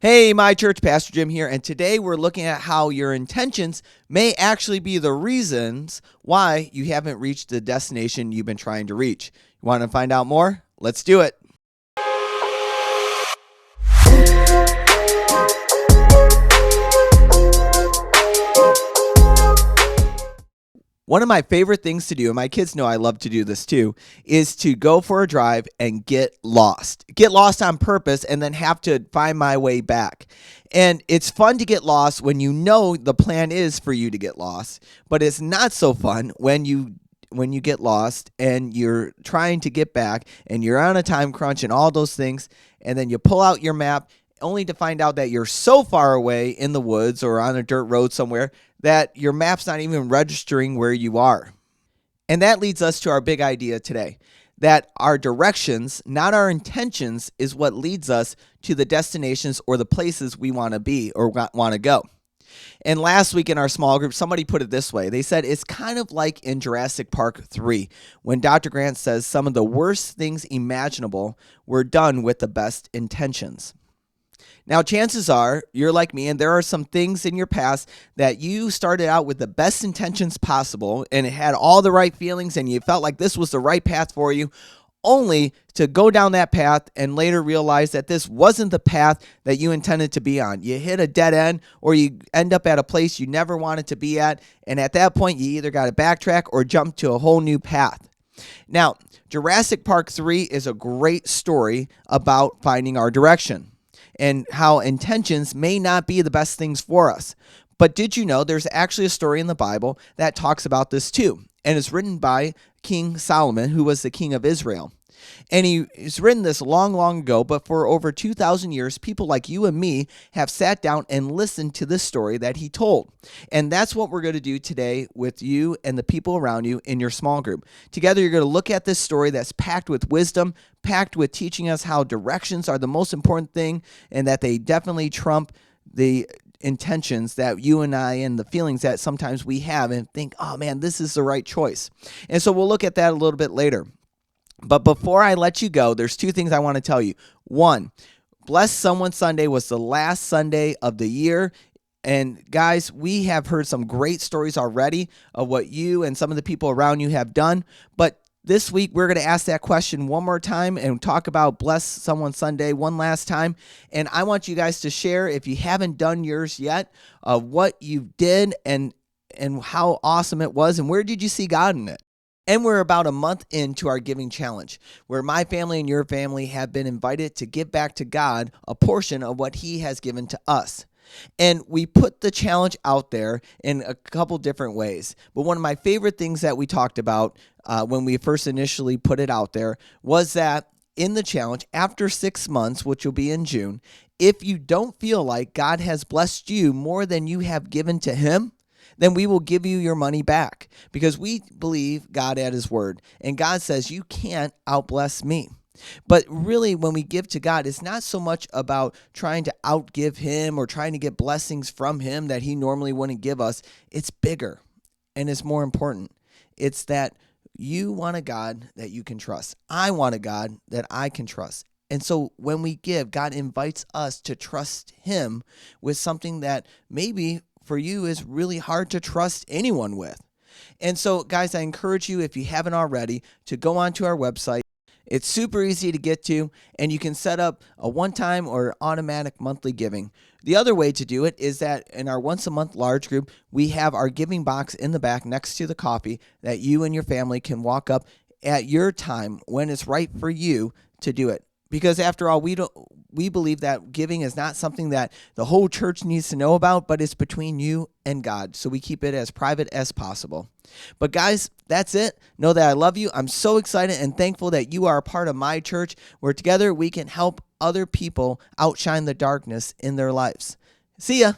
Hey, my church, Pastor Jim here, and today we're looking at how your intentions may actually be the reasons why you haven't reached the destination you've been trying to reach. You want to find out more? Let's do it. One of my favorite things to do, and my kids know I love to do this too, is to go for a drive and get lost. Get lost on purpose and then have to find my way back. And it's fun to get lost when you know the plan is for you to get lost, but it's not so fun when you get lost and you're trying to get back and you're on a time crunch and all those things, and then you pull out your map only to find out that you're so far away in the woods or on a dirt road somewhere that your map's not even registering where you are. And that leads us to our big idea today, that our directions, not our intentions, is what leads us to the destinations or the places we want to be or want to go. And last week in our small group, somebody put it this way. They said it's kind of like in Jurassic Park 3, when Dr. Grant says some of the worst things imaginable were done with the best intentions. Now, chances are you're like me, and there are some things in your past that you started out with the best intentions possible, and it had all the right feelings, and you felt like this was the right path for you, only to go down that path and later realize that this wasn't the path that you intended to be on. You hit a dead end, or you end up at a place you never wanted to be at, and at that point, you either got to backtrack or jump to a whole new path. Now, Jurassic Park 3 is a great story about finding our direction and how intentions may not be the best things for us. But did you know there's actually a story in the Bible that talks about this too? And it's written by King Solomon, who was the king of Israel. And he's written this long, long ago, but for over 2,000 years, people like you and me have sat down and listened to this story that he told. And that's what we're going to do today with you and the people around you in your small group. Together, you're going to look at this story that's packed with wisdom, packed with teaching us how directions are the most important thing, and that they definitely trump the intentions that you and I and the feelings that sometimes we have and think, oh man, this is the right choice. And so we'll look at that a little bit later. But before I let you go, there's two things I want to tell you. One, Bless Someone Sunday was the last Sunday of the year. And guys, we have heard some great stories already of what you and some of the people around you have done. But this week, we're going to ask that question one more time and talk about Bless Someone Sunday one last time. And I want you guys to share, if you haven't done yours yet, what you did and how awesome it was and where did you see God in it. And we're about a month into our giving challenge, where my family and your family have been invited to give back to God a portion of what he has given to us. And we put the challenge out there in a couple different ways. But one of my favorite things that we talked about when we first initially put it out there was that in the challenge, after 6 months, which will be in June, if you don't feel like God has blessed you more than you have given to him, then we will give you your money back, because we believe God at his word. And God says, you can't outbless me. But really, when we give to God, it's not so much about trying to outgive him or trying to get blessings from him that he normally wouldn't give us. It's bigger and it's more important. It's that you want a God that you can trust. I want a God that I can trust. And so when we give, God invites us to trust him with something that maybe for you is really hard to trust anyone with. And so, guys, I encourage you, if you haven't already, to go onto our website. It's super easy to get to, and you can set up a one-time or automatic monthly giving. The other way to do it is that in our once-a-month large group, we have our giving box in the back next to the coffee that you and your family can walk up at your time when it's right for you to do it. Because after all, we believe that giving is not something that the whole church needs to know about, but it's between you and God. So we keep it as private as possible. But guys, that's it. Know that I love you. I'm so excited and thankful that you are a part of my church, where together we can help other people outshine the darkness in their lives. See ya.